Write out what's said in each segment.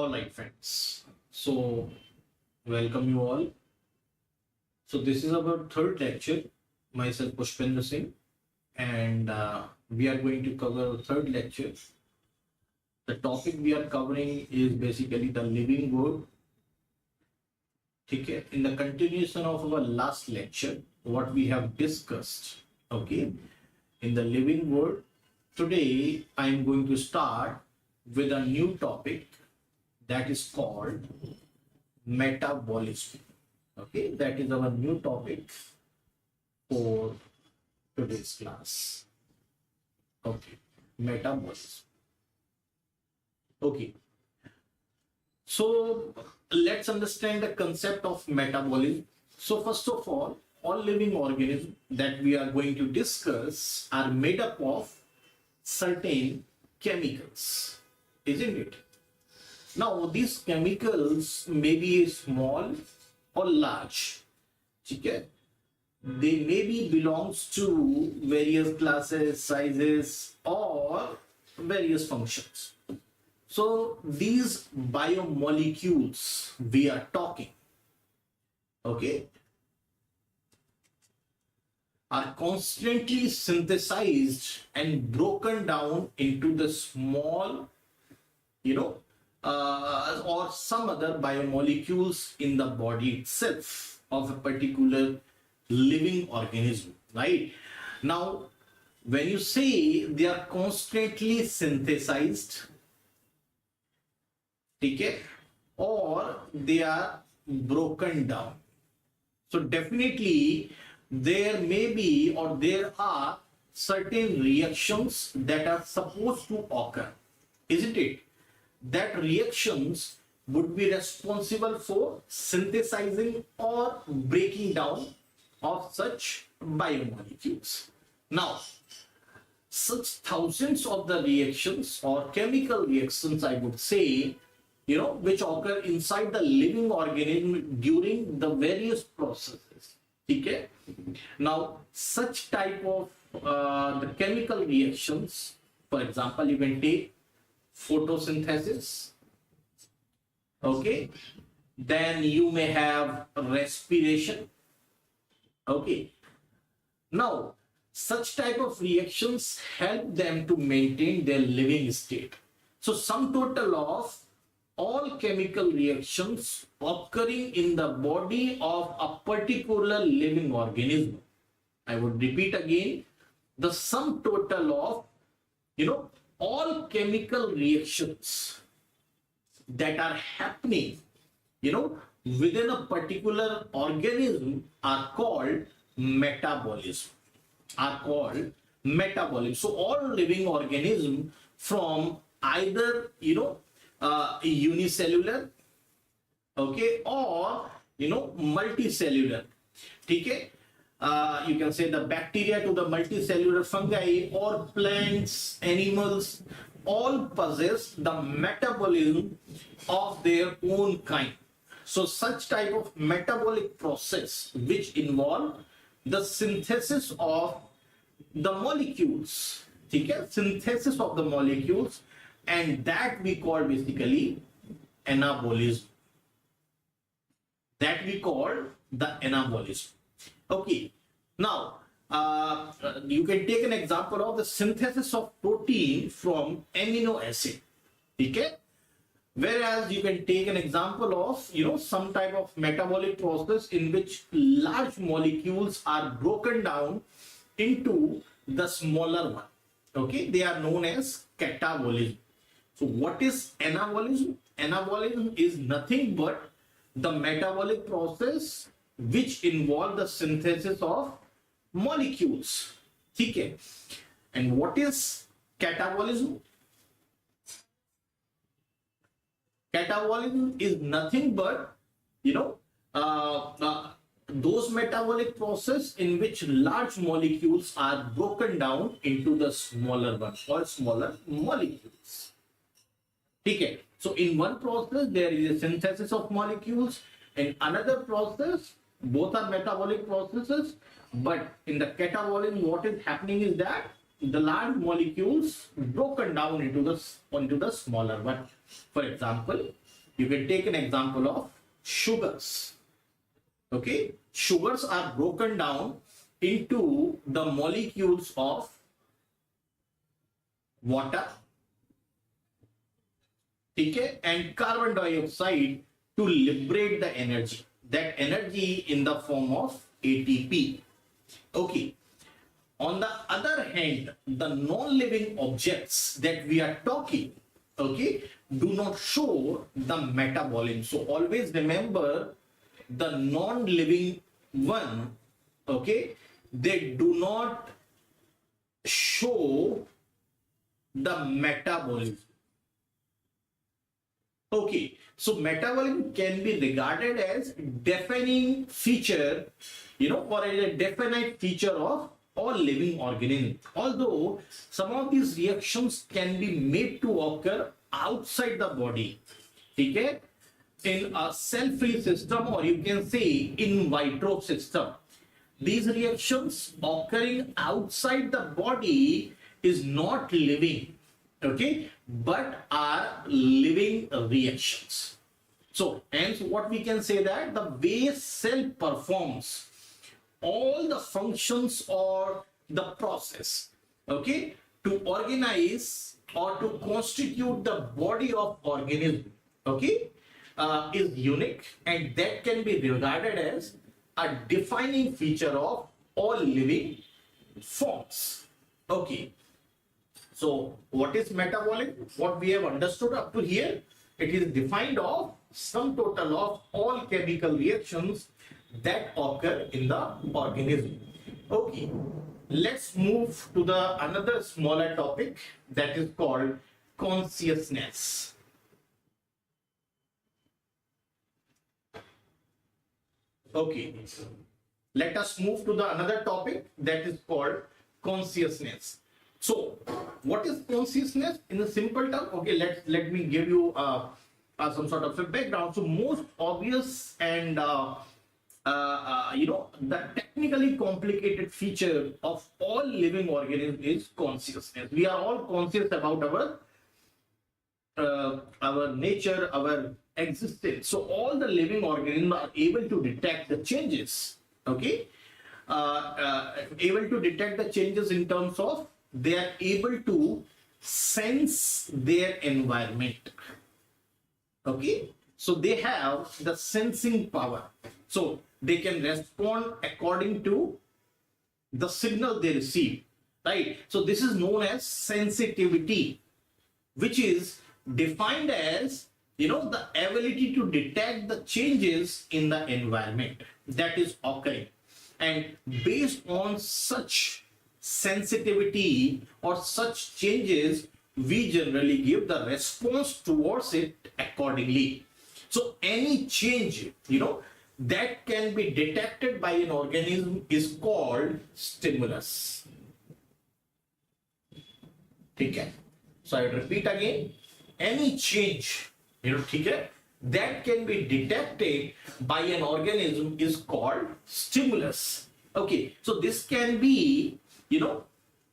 All right, friends. So, welcome you all. So, this is our third lecture. Myself, Puspendra Singh, and we are going to cover third lecture. The topic we are covering is basically the living world. Okay, in the continuation of our last lecture, what we have discussed, okay, in the living world, today I am going to start with a new topic that is called metabolism. Okay, that is our new topic for today's class. Okay, metabolism. Okay, so let's understand the concept of metabolism. So first of all living organisms that we are going to discuss are made up of certain chemicals, isn't it? Now these chemicals may be small or large. Okay? They maybe belongs to various classes, sizes, or various functions. So these biomolecules we are talking, okay, are constantly synthesized and broken down into the small, or some other biomolecules in the body itself of a particular living organism, right? Now, when you say they are constantly synthesized, okay, or they are broken down, so definitely there may be or there are certain reactions that are supposed to occur, isn't it? That reactions would be responsible for synthesizing or breaking down of such biomolecules. Now, such thousands of the reactions or chemical reactions, I would say, which occur inside the living organism during the various processes. Okay? Now, such type of the chemical reactions, for example, you can take photosynthesis, okay, then you may have respiration, okay. Now, such type of reactions help them to maintain their living state. So, sum total of all chemical reactions occurring in the body of a particular living organism. I would repeat again, the sum total of, all chemical reactions that are happening, within a particular organism are called metabolism. So all living organisms from either, unicellular, okay, or multicellular, okay. You can say the bacteria to the multicellular fungi or plants, animals, all possess the metabolism of their own kind. So such type of metabolic process which involve the synthesis of the molecules, okay? Synthesis of the molecules, and that we call basically anabolism. That we call the anabolism. Okay, now you can take an example of the synthesis of protein from amino acid, okay? Whereas you can take an example of some type of metabolic process in which large molecules are broken down into the smaller one, okay? They are known as catabolism. So what is anabolism? Anabolism is nothing but the metabolic process which involve the synthesis of molecules. Okay. And what is catabolism? Catabolism is nothing but those metabolic process in which large molecules are broken down into the smaller ones or smaller molecules. Okay. So in one process there is a synthesis of molecules, in another process both are metabolic processes, but in the catabolism what is happening is that the large molecules broken down into the smaller one. For example, You can take an example of sugars. Okay, sugars are broken down into the molecules of water, okay, and carbon dioxide to liberate the energy. That energy in the form of ATP. Okay. On the other hand, the non-living objects that we are talking, okay, do not show the metabolism. So always remember the non-living one, okay, they do not show the metabolism. Okay, so metabolism can be regarded as defining feature, or a definite feature of all living organisms. Although some of these reactions can be made to occur outside the body, okay, in a cell-free system, or you can say in vitro system. These reactions occurring outside the body is not living, okay, but are living reactions. So hence what we can say that the way cell performs all the functions or the process, okay, to organize or to constitute the body of organism, okay, is unique, and that can be regarded as a defining feature of all living forms. Okay, so what is metabolism? What we have understood up to here, it is defined of sum total of all chemical reactions that occur in the organism. Okay, let's move to the another smaller topic that is called consciousness. Okay, let us move to the another topic that is called consciousness. So what is consciousness in a simple term? Okay, let me give you some sort of a background. So most obvious and the technically complicated feature of all living organisms is consciousness. We are all conscious about our nature, our existence. So all the living organisms are able to detect the changes, okay, able to detect the changes in terms of they are able to sense their environment, okay. So they have the sensing power, so they can respond according to the signal they receive, right? So this is known as sensitivity, which is defined as the ability to detect the changes in the environment that is occurring, and based on such sensitivity or such changes, we generally give the response towards it accordingly. So any change that can be detected by an organism is called stimulus. Okay, so I repeat again, any change that can be detected by an organism is called stimulus. Okay, so this can be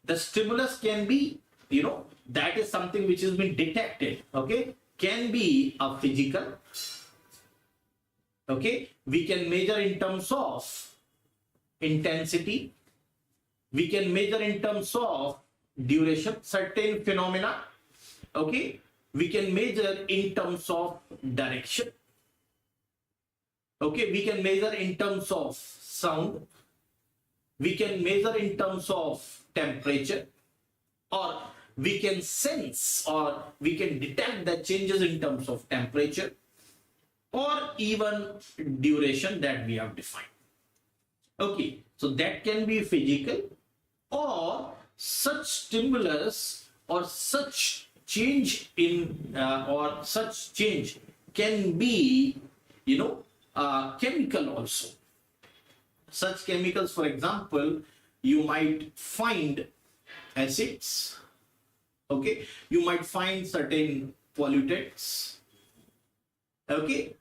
the stimulus can be that is something which has been detected, okay, can be a physical, okay, we can measure in terms of intensity, we can measure in terms of duration, certain phenomena, okay, we can measure in terms of direction, okay, we can measure in terms of sound, we can measure in terms of temperature, or we can sense or we can detect the changes in terms of temperature or even duration that we have defined. Okay, so that can be physical, or such stimulus or such change in or such change can be chemical also. Such chemicals, for example, you might find acids, okay, you might find certain pollutants, okay,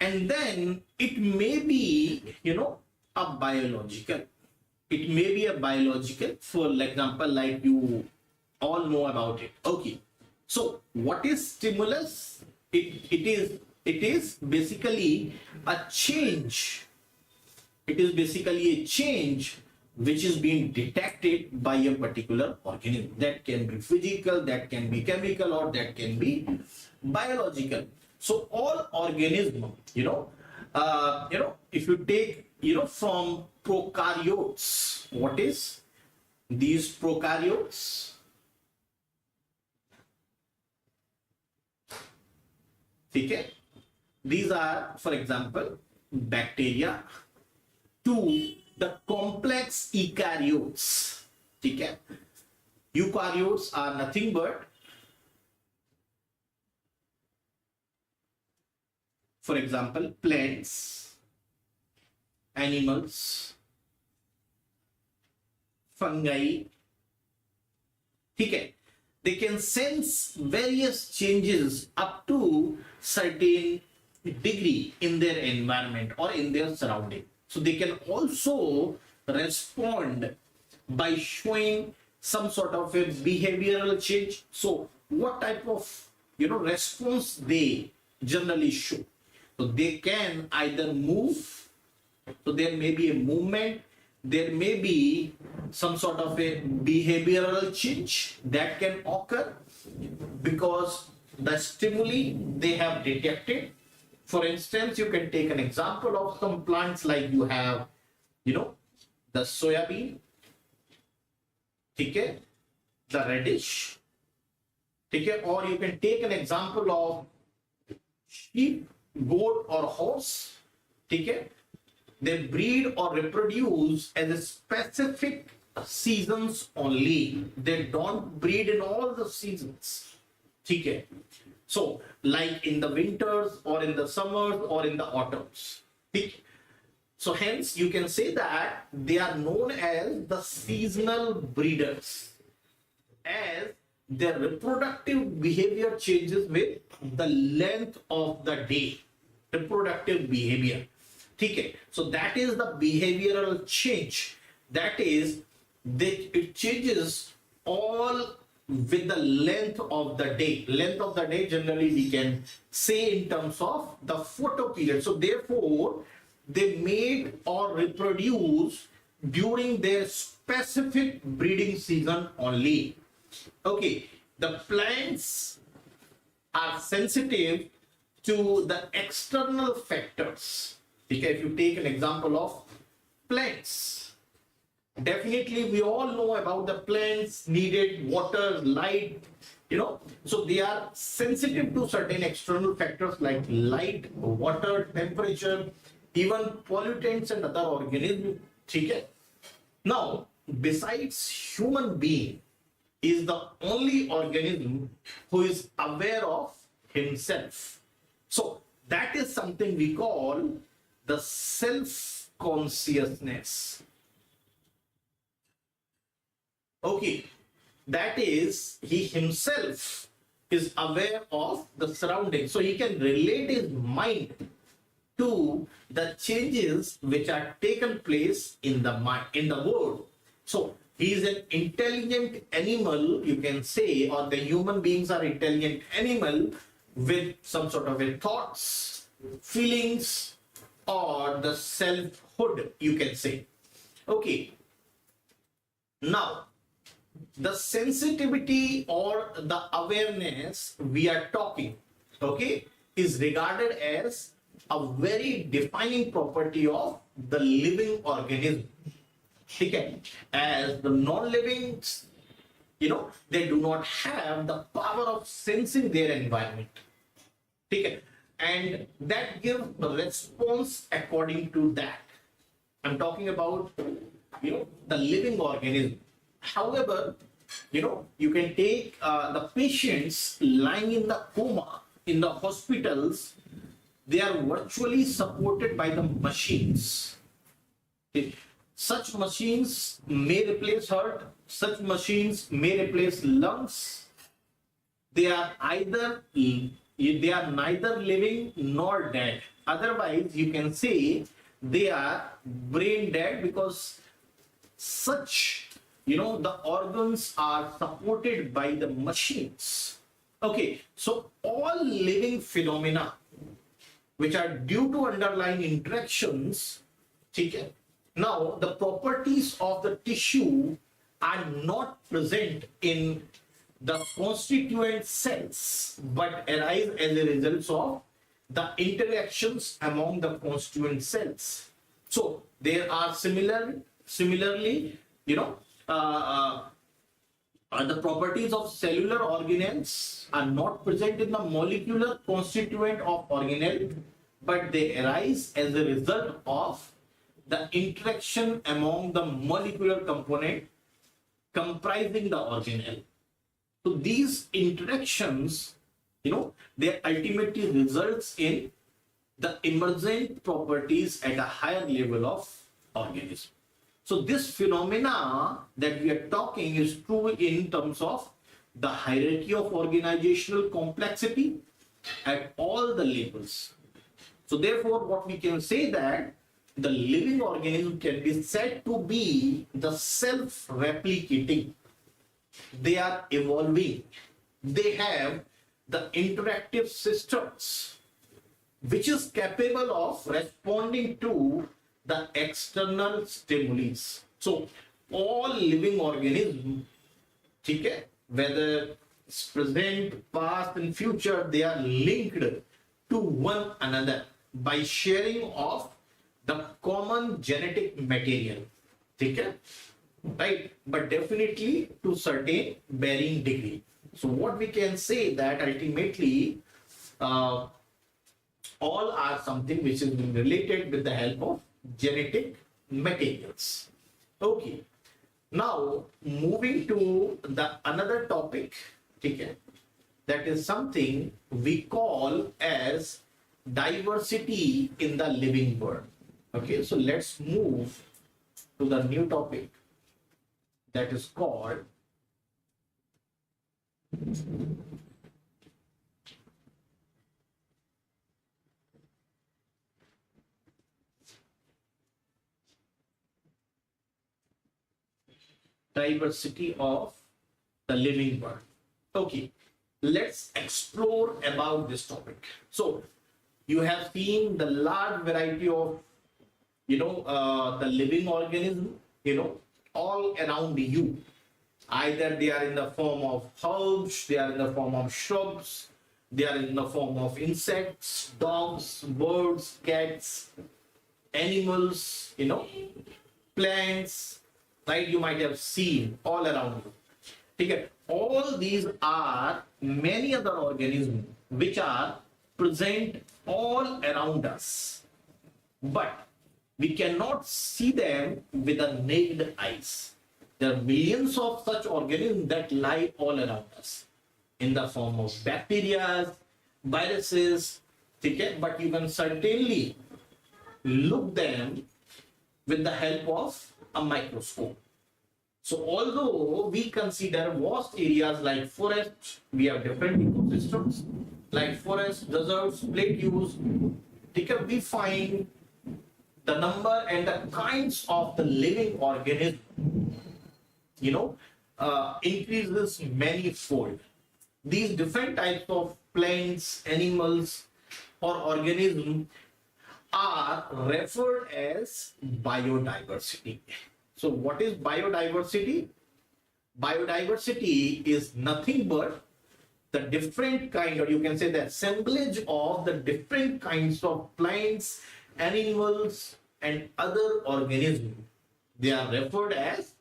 and then it may be a biological, it may be a biological, for example, like you all know about it. Okay, so what is stimulus? it is basically a change. It is basically a change which is being detected by a particular organism. That can be physical, that can be chemical, or that can be biological. So all organisms, if you take, from prokaryotes, what is these prokaryotes? Okay, these are, for example, bacteria, to the complex eukaryotes. Okay, eukaryotes are nothing but, for example, plants, animals, fungi. Okay, they can sense various changes up to certain degree in their environment or in their surrounding. So they can also respond by showing some sort of a behavioral change. So what type of response they generally show? So they can either move, so there may be a movement, there may be some sort of a behavioral change that can occur because the stimuli they have detected. For instance, you can take an example of some plants, like you have, the soybean, okay, the radish, okay, or you can take an example of sheep, goat, or horse, okay. They breed or reproduce as a specific seasons only. They don't breed in all the seasons. Okay. So, like in the winters or in the summers or in the autumns. Okay. So, hence you can say that they are known as the seasonal breeders, as their reproductive behavior changes with the length of the day. Reproductive behavior. Okay. So that is the behavioral change. That is, it changes all with the length of the day. Length of the day generally we can say in terms of the photo period. So therefore, they mate or reproduce during their specific breeding season only. Okay, the plants are sensitive to the external factors. Okay, if you take an example of plants, definitely we all know about the plants needed water, light, so they are sensitive to certain external factors like light, water, temperature, even pollutants and other organisms. Okay. Now, besides human being is the only organism who is aware of himself. So that is something we call the self-consciousness. Okay, that is, he himself is aware of the surroundings. So he can relate his mind to the changes which are taken place in the mind, in the world. So he is an intelligent animal, you can say, or the human beings are intelligent animal with some sort of a thoughts, feelings, or the selfhood, you can say. Okay. Now, the sensitivity or the awareness we are talking, okay, is regarded as a very defining property of the living organism. Okay. As the non-living, they do not have the power of sensing their environment. Okay. And that gives a response according to that. I'm talking about, the living organism. However, you can take the patients lying in the coma in the hospitals. They are virtually supported by the machines. Okay. Such machines may replace heart, such machines may replace lungs. They are neither living nor dead. Otherwise, you can say they are brain dead, because such, the organs are supported by the machines. Okay, so all living phenomena which are due to underlying interactions, okay, now the properties of the tissue are not present in the constituent cells but arise as a result of the interactions among the constituent cells. So there are similarly, you know, the properties of cellular organelles are not present in the molecular constituent of organelle, but they arise as a result of the interaction among the molecular component comprising the organelle. So these interactions, you know, they ultimately results in the emergent properties at a higher level of organism. So this phenomena that we are talking is true in terms of the hierarchy of organizational complexity at all the levels. So therefore, what we can say that the living organism can be said to be the self-replicating. They are evolving. They have the interactive systems which is capable of responding to the external stimuli. So all living organisms, okay, whether it's present, past and future, they are linked to one another by sharing of the common genetic material, okay, right? But definitely to certain varying degree. So what we can say that ultimately all are something which is related with the help of genetic materials. Okay, now moving to the another topic, okay, that is something we call as diversity in the living world. Okay, so let's move to the new topic that is called diversity of the living world. Okay, let's explore about this topic. So you have seen the large variety of, you know, the living organism, you know, all around you. Either they are in the form of herbs, they are in the form of shrubs, they are in the form of insects, dogs, birds, cats, animals, you know, plants, right? You might have seen all around you. Okay. All these are many other organisms which are present all around us, but we cannot see them with the naked eyes. There are millions of such organisms that lie all around us in the form of bacteria, viruses, okay? But you can certainly look them with the help of a microscope. So although we consider vast areas like forests, we have different ecosystems like forests, deserts, plateaus, we find the number and the kinds of the living organism, you know, increases manifold. These different types of plants, animals or organisms are referred as biodiversity. So what is biodiversity? Biodiversity is nothing but the different kind, or you can say the assemblage of the different kinds of plants, animals and other organisms. They are referred as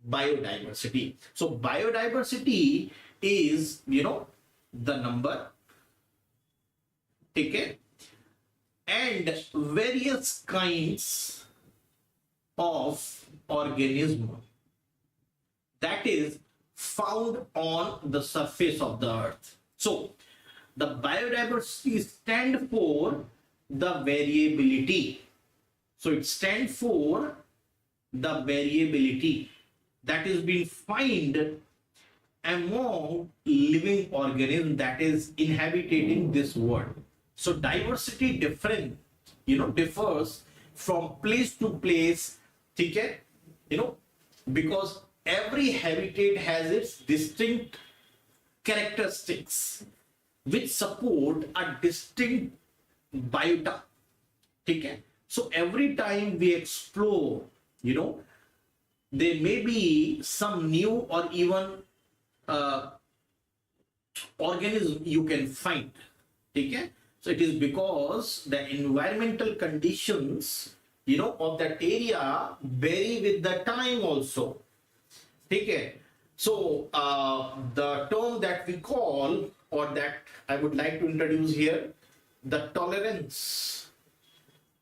biodiversity. So biodiversity is, you know, the number, okay, and various kinds of organism that is found on the surface of the earth. So the biodiversity stands for the variability. So it stands for the variability that is being found among living organisms that is inhabiting this world. So diversity different, you know, differs from place to place, okay, you know, because every habitat has its distinct characteristics which support a distinct biota. Okay? So every time we explore, there may be some new or even organism you can find. Okay? So it is because the environmental conditions, of that area vary with the time also. Okay? So the term that we call, or that I would like to introduce here, the tolerance.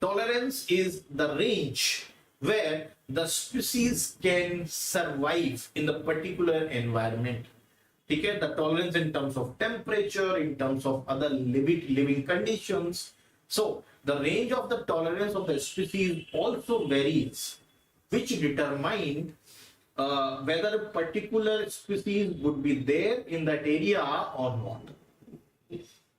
Tolerance is the range where the species can survive in the particular environment. Okay? The tolerance in terms of temperature, in terms of other living conditions. So the range of the tolerance of the species also varies, which determine whether a particular species would be there in that area or not.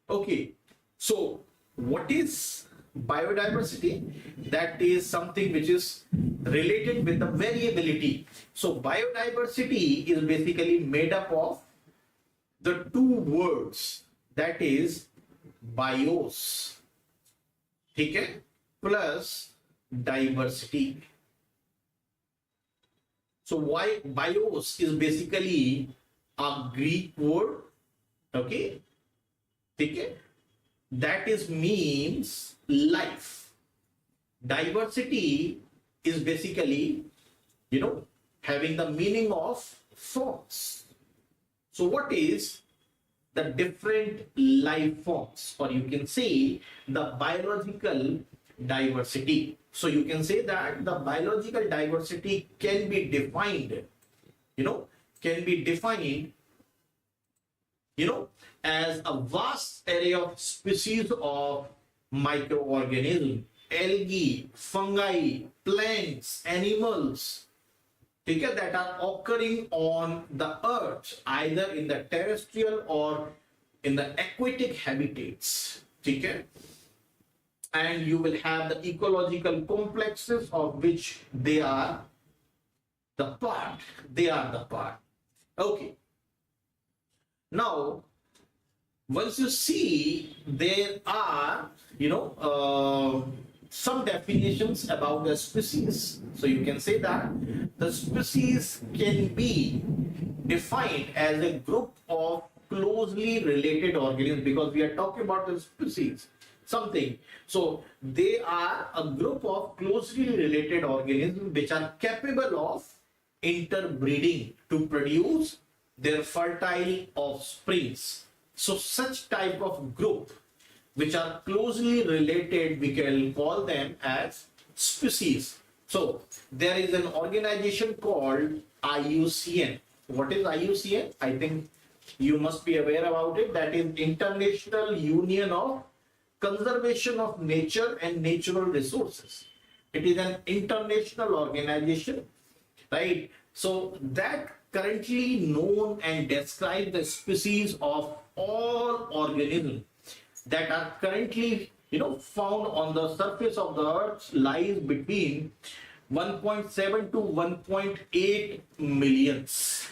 Okay, so what is biodiversity? That is something which is related with the variability. So biodiversity is basically made up of the two words, that is bios, okay, plus diversity. So why bios is basically a Greek word, okay, that is means life. Diversity is basically, having the meaning of forms. So what is the different life forms, or you can say the biological diversity? So you can say that the biological diversity can be defined, as a vast array of species of microorganisms, algae, fungi, plants, animals, that are occurring on the earth, either in the terrestrial or in the aquatic habitats. And you will have the ecological complexes of which they are the part. Okay. Now, once you see, there are, some definitions about the species. So you can say that the species can be defined as a group of closely related organisms, because we are talking about the species, something. So they are a group of closely related organisms which are capable of interbreeding to produce their fertile offsprings. So such type of group which are closely related, we can call them as species. So there is an organization called IUCN. What is IUCN? I think you must be aware about it. That is International Union of Conservation of Nature and Natural Resources. It is an international organization, right? So that currently known and describe the species of all organisms that are currently found on the surface of the earth lies between 1.7 to 1.8 millions.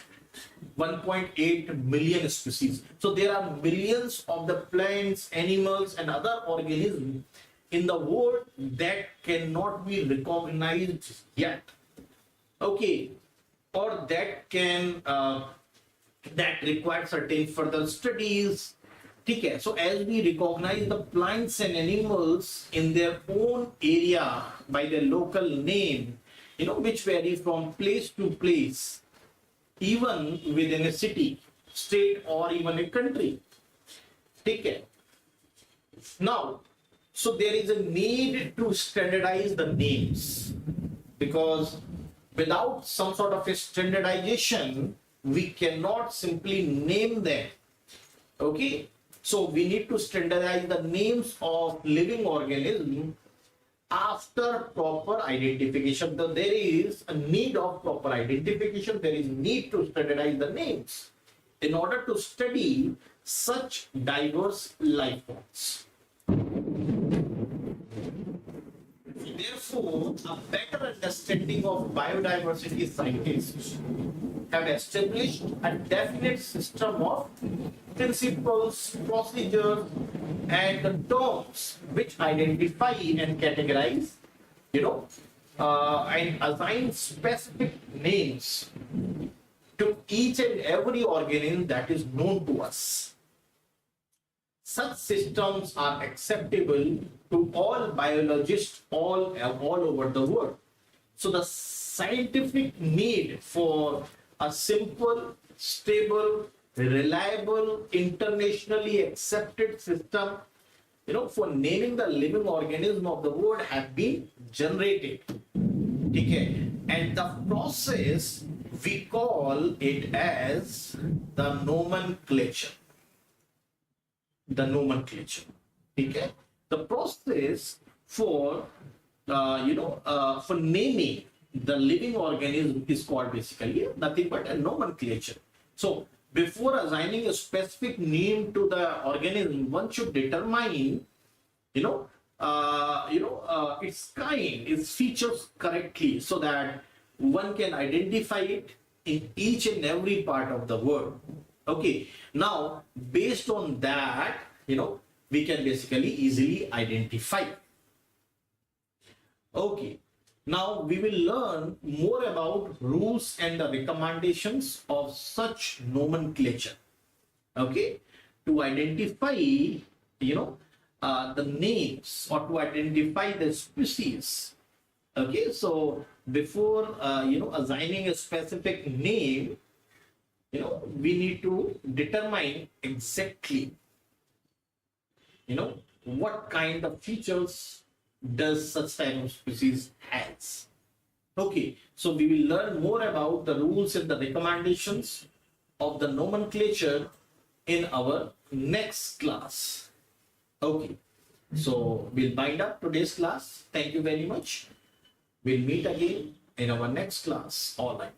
1.8 million species. So there are millions of the plants, animals, and other organisms in the world that cannot be recognized yet. Okay, or that can that require certain further studies. Okay, so as we recognize the plants and animals in their own area by their local name, which vary from place to place, even within a city, state, or even a country. Take care. Now, so there is a need to standardize the names, because without some sort of a standardization, we cannot simply name them. Okay, so we need to standardize the names of living organisms after proper identification. So there is a need of proper identification. There is need to standardize the names in order to study such diverse life forms. Therefore, a better understanding of biodiversity scientists have established a definite system of principles, procedures, and the terms which identify and categorize, and assign specific names to each and every organism that is known to us. Such systems are acceptable to all biologists all over the world. So the scientific need for a simple, stable, reliable, internationally accepted system, for naming the living organism of the world have been generated. Okay, and the process we call it as the nomenclature. The nomenclature. Okay, the process for for naming the living organism is called basically nothing but a nomenclature. So before assigning a specific name to the organism, one should determine, its kind, its features correctly, so that one can identify it in each and every part of the world. Okay. Now, based on that, we can basically easily identify. Okay. Now we will learn more about rules and the recommendations of such nomenclature. Okay, to identify, the names, or to identify the species. Okay, so before assigning a specific name, we need to determine exactly, what kind of features does such type of species has. Okay, so we will learn more about the rules and the recommendations of the nomenclature in our next class. Okay, so we'll bind up today's class. Thank you very much. We'll meet again in our next class. All right.